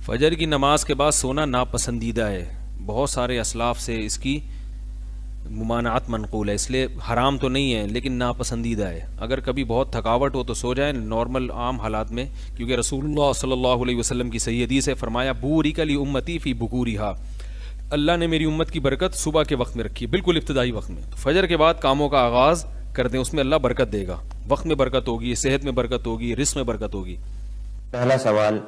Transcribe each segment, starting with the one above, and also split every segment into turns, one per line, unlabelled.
فجر کی نماز کے بعد سونا ناپسندیدہ ہے. بہت سارے اسلاف سے اس کی ممانعت منقول ہے، اس لیے حرام تو نہیں ہے لیکن ناپسندیدہ ہے. اگر کبھی بہت تھکاوٹ ہو تو سو جائیں نارمل عام حالات میں، کیونکہ رسول اللہ صلی اللہ علیہ وسلم کی صحیح حدیث ہے، فرمایا بورک لی امتی فی بکورہا، اللہ نے میری امت کی برکت صبح کے وقت میں رکھی ہے، بالکل ابتدائی وقت میں. فجر کے بعد کاموں کا آغاز کر دیں، اس میں اللہ برکت دے گا، وقت میں برکت ہوگی، صحت میں برکت ہوگی، رزق میں برکت ہوگی.
پہلا سوال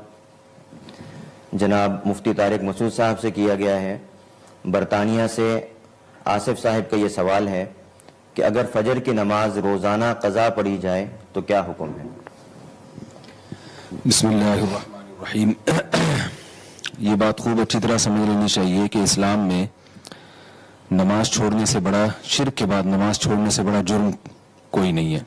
جناب مفتی طارق مسعود صاحب سے کیا گیا ہے. برطانیہ سے آصف صاحب کا یہ سوال ہے کہ اگر فجر کی نماز روزانہ قضا پڑھی جائے تو کیا حکم ہے؟
بسم اللہ الرحمن الرحیم. یہ بات خوب اچھی طرح سمجھ لینی چاہیے کہ اسلام میں نماز چھوڑنے سے بڑا، شرک کے بعد نماز چھوڑنے سے بڑا جرم کوئی نہیں ہے.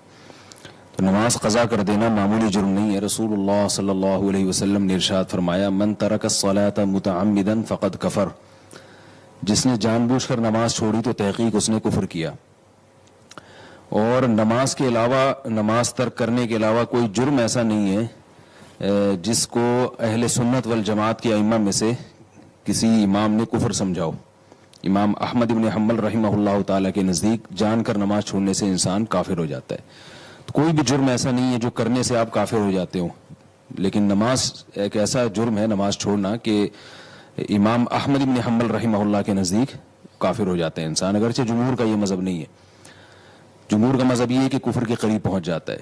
تو نماز قضا کر دینا معمولی جرم نہیں ہے. رسول اللہ صلی اللہ علیہ وسلم نے ارشاد فرمایا من ترک الصلاۃ متعمدا فقد کفر، جس نے جان بوجھ کر نماز چھوڑی تو تحقیق اس نے کفر کیا. اور نماز کے علاوہ، نماز ترک کرنے کے علاوہ کوئی جرم ایسا نہیں ہے جس کو اہل سنت والجماعت کے ائمہ میں سے کسی امام نے کفر سمجھاؤ. امام احمد بن حنبل رحمہ اللہ تعالیٰ کے نزدیک جان کر نماز چھوڑنے سے انسان کافر ہو جاتا ہے. تو کوئی بھی جرم ایسا نہیں ہے جو کرنے سے آپ کافر ہو جاتے ہو، لیکن نماز ایک ایسا جرم ہے نماز چھوڑنا کہ امام احمد بن حنبل رحمہ اللہ کے نزدیک کافر ہو جاتا ہے انسان، اگرچہ جمہور کا یہ مذہب نہیں ہے. جمہور کا مذہب یہ ہے کہ کفر کے قریب پہنچ جاتا ہے.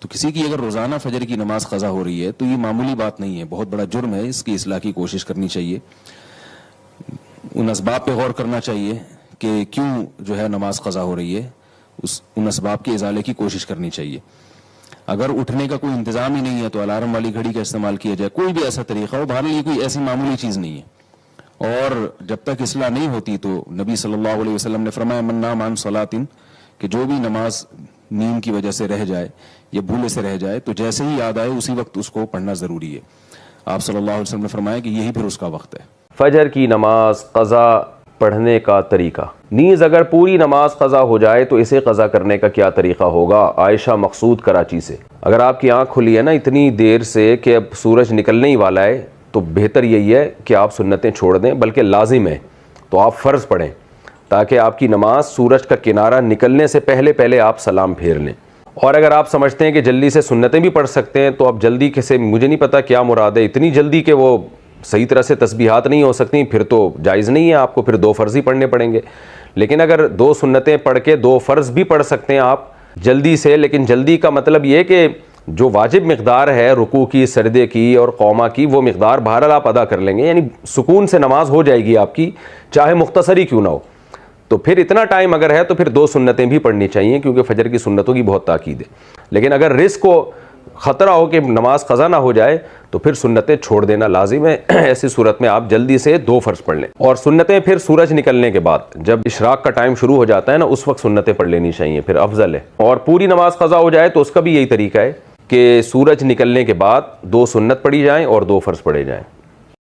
تو کسی کی اگر روزانہ فجر کی نماز قضا ہو رہی ہے تو یہ معمولی بات نہیں ہے، بہت بڑا جرم ہے. اس کی اصلاح کی کوشش کرنی چاہیے، ان اسباب پہ غور کرنا چاہیے کہ کیوں جو ہے نماز قضا ہو رہی ہے، ان اسباب کے ازالے کی کوشش کرنی چاہیے. اگر اٹھنے کا کوئی انتظام ہی نہیں ہے تو الارم والی گھڑی کا استعمال کیا جائے، کوئی بھی ایسا طریقہ ہو. بہرحال یہ کوئی ایسی معمولی چیز نہیں ہے، اور جب تک اصلاح نہیں ہوتی تو نبی صلی اللہ علیہ وسلم نے فرمایا من نام عن صلاۃ، کہ جو بھی نماز نیند کی وجہ سے رہ جائے یا بھولے سے رہ جائے تو جیسے ہی یاد آئے اسی وقت اس کو پڑھنا ضروری ہے. آپ صلی اللہ علیہ وسلم نے فرمایا کہ یہی پھر اس کا وقت ہے.
فجر کی نماز قضا پڑھنے کا طریقہ. نیز اگر پوری نماز قضا ہو جائے تو اسے قضا کرنے کا کیا طریقہ ہوگا؟ عائشہ مقصود کراچی سے. اگر آپ کی آنکھ کھلی ہے نا اتنی دیر سے کہ اب سورج نکلنے ہی والا ہے تو بہتر یہی ہے کہ آپ سنتیں چھوڑ دیں، بلکہ لازم ہے تو آپ فرض پڑھیں تاکہ آپ کی نماز سورج کا کنارہ نکلنے سے پہلے آپ سلام پھیر لیں. اور اگر آپ سمجھتے ہیں کہ جلدی سے سنتیں بھی پڑھ سکتے ہیں تو آپ جلدی سے، مجھے نہیں پتہ کیا مراد ہے، اتنی جلدی کہ وہ صحیح طرح سے تسبیحات نہیں ہو سکتی، پھر تو جائز نہیں ہے، آپ کو پھر 2 فرض ہی پڑھنے پڑیں گے. لیکن اگر 2 سنتیں پڑھ کے 2 فرض بھی پڑھ سکتے ہیں آپ جلدی سے، لیکن جلدی کا مطلب یہ کہ جو واجب مقدار ہے رکوع کی، سجدے کی اور قوما کی، وہ مقدار بہرحال آپ ادا کر لیں گے، یعنی سکون سے نماز ہو جائے گی آپ کی، چاہے مختصر ہی کیوں نہ ہو. تو پھر اتنا ٹائم اگر ہے تو پھر 2 سنتیں بھی پڑھنی چاہیے، کیونکہ فجر کی سنتوں کی بہت تاکید ہے. لیکن اگر رزق کو خطرہ ہو کہ نماز قضا نہ ہو جائے تو پھر سنتیں چھوڑ دینا لازم ہے. ایسی صورت میں آپ جلدی سے 2 فرض پڑھ لیں، اور سنتیں پھر سورج نکلنے کے بعد جب اشراق کا ٹائم شروع ہو جاتا ہے نا اس وقت سنتیں پڑھ لینی چاہیے، پھر افضل ہے. اور پوری نماز قضا ہو جائے تو اس کا بھی یہی طریقہ ہے کہ سورج نکلنے کے بعد 2 سنت پڑھی جائیں اور 2 فرض پڑھے جائیں.